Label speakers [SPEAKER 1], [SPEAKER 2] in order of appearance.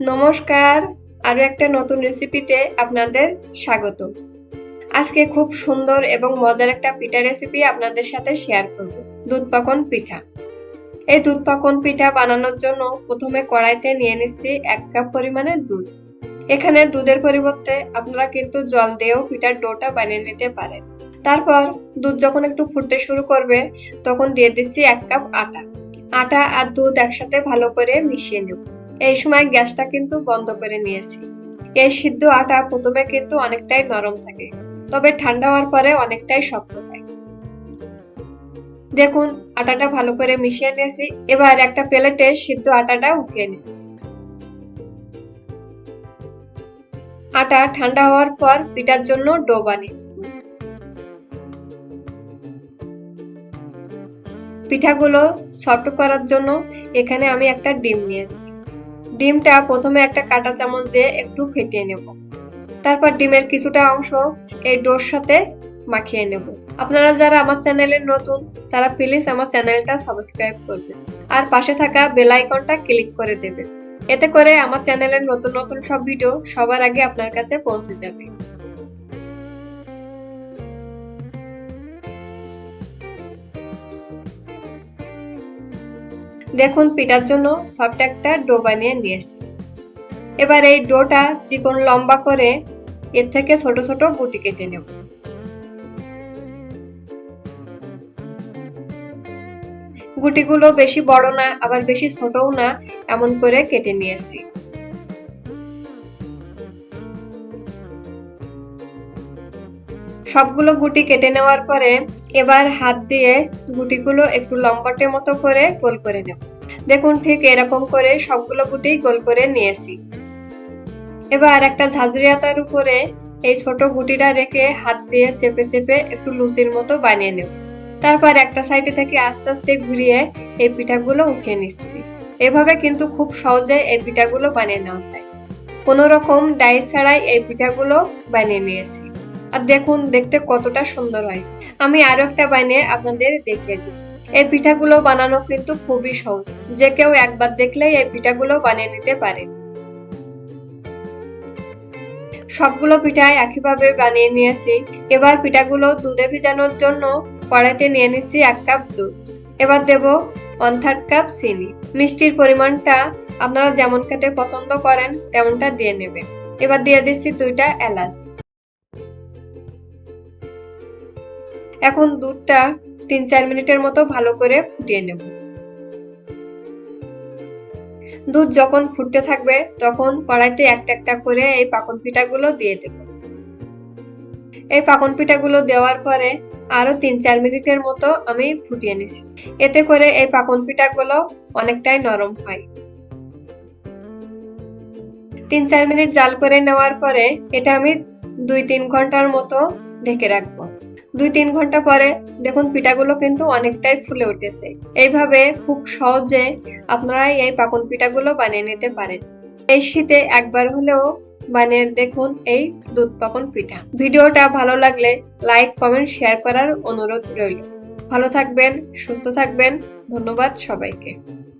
[SPEAKER 1] নমস্কার, আরো একটা নতুন রেসিপিতে আপনাদের স্বাগত। আজকে খুব সুন্দর এবং মজার একটা পিঠা রেসিপি আপনাদের সাথে শেয়ার করব। দুধ পাকন পিঠা। এই দুধ পাকন পিঠা বানানোর জন্য প্রথমে কড়াইতে নিয়ে নিচ্ছি 1 কাপ পরিমাণে দুধ। এখানে দুধের পরিবর্তে আপনারা কিন্তু জল দিয়েও পিঠার ডোটা বানিয়ে নিতে পারেন। তারপর দুধ যখন একটু ফুটতে শুরু করবে তখন দিয়ে দিচ্ছি 1 কাপ আটা। আটা আর দুধ একসাথে ভালো করে মিশিয়ে নেব। এই সময় গ্যাসটা কিন্তু বন্ধ করে নিয়েছি। এই সিদ্ধ আটা প্রথমে কিন্তু অনেকটাই নরম থাকে, তবে ঠান্ডা হওয়ার পরে অনেকটাই শক্ত হয়। দেখুন আটাটা ভালো করে মিশিয়ে নিয়েছি। এবার একটা প্লেটে সিদ্ধ আটাটা উঠিয়ে নিচ্ছি। আটা ঠান্ডা হওয়ার পর পিঠার জন্য ডো বানিয়ে পিঠাগুলো সফট করার জন্য এখানে আমি একটা ডিম নিয়েছি। ডিমটা প্রথমে একটা কাঁটা চামচ দিয়ে একটু ফেটিয়ে নেব। তারপর ডিমের কিছুটা অংশ এই ডোর সাথে মাখিয়ে নেব। আপনারা যারা আমার চ্যানেলে নতুন তারা প্লিজ আমার চ্যানেলটা সাবস্ক্রাইব করবেন আর পাশে থাকা বেল আইকনটা ক্লিক করে দেবেন। এতে করে আমার চ্যানেলের নতুন নতুন সব ভিডিও সবার আগে আপনার কাছে পৌঁছে যাবে। দেখুন পিঠার জন্য সফট একটা ডো বানিয়ে নিয়েছি। এবার এই ডোটা চিকন লম্বা করে এর থেকে ছোট ছোট গুটি কেটে নেব। গুটিগুলো বেশি বড় না আবার বেশি ছোটও না, এমন করে কেটে নিয়েছি। সবগুলো গুটি কেটে নেওয়ার পরে এবার হাত দিয়ে গুটিগুলো একটু লম্বাটে মতো করে গোল করে নেব। দেখুন ঠিক এরকম করে সবগুলো গুটি গোল করে নিয়েছি। এবার একটা ঝাঁঝরি আতার উপরে এই ছোট গুটিটা রেখে হাত দিয়ে চেপে চেপে একটু লুচির মতো বানিয়ে নেব। তারপর একটা সাইডে থেকে আস্তে আস্তে ঘুরিয়ে এই পিঠাগুলো উঠিয়ে নিচ্ছি। এভাবে কিন্তু খুব সহজে এই পিঠাগুলো বানিয়ে নেওয়া যায়। কোনো রকম ডাই ছাড়াই এই পিঠাগুলো বানিয়ে নিয়েছি। আর দেখুন দেখতে কতটা সুন্দর হয়। আমি আরো একটা বানিয়ে আপনাদের দেখিয়ে দিচ্ছি। এই পিঠাগুলো বানানো কিন্তু খুবই সহজ, যে কেউ একবার দেখলেই এই পিঠাগুলো বানিয়ে নিতে পারে। সবগুলো পিঠা একইভাবে বানিয়ে নিয়েছি। এবার পিঠাগুলো দুধে ভিজানোর জন্য কড়াইতে নিয়ে নিচ্ছি 1 কাপ দুধ। এবার দেব 1/3 কাপ চিনি। মিষ্টির পরিমাণটা আপনারা যেমন খেতে পছন্দ করেন তেমনটা দিয়ে নেবেন। এবার দিয়ে দিচ্ছি 2টা এলাচ। এখন দুধটা 3-4 মিনিটের মতো ভালো করে ফুটিয়ে নেব। দুধ যখন ফুটতে থাকবে তখন কড়াইতে একটা একটা করে এই পাকন পিঠাগুলো দিয়ে দেব। এই পাকন পিঠাগুলো দেওয়ার পরে আরো 3-4 মিনিটের মতো আমি ফুটিয়ে নিচ্ছি। এতে করে এই পাকন পিঠাগুলো অনেকটাই নরম হয়। 3-4 মিনিট জাল করে নেওয়ার পরে এটা আমি 2-3 ঘন্টার মতো ঢেকে রাখবো। 2-3 ঘন্টা পরে দেখুন পিঠাগুলো কিন্তু অনেকটাই ফুলে উঠেছে। এইভাবে খুব সহজে আপনারা এই পাকন পিঠাগুলো বানিয়ে নিতে পারেন। এই শীতে একবার হলেও বানিয়ে দেখুন এই দুধ পাকন পিঠা। ভিডিওটা ভালো লাগলে লাইক, কমেন্ট, শেয়ার করার অনুরোধ রইল। ভালো থাকবেন, সুস্থ থাকবেন। ধন্যবাদ সবাইকে।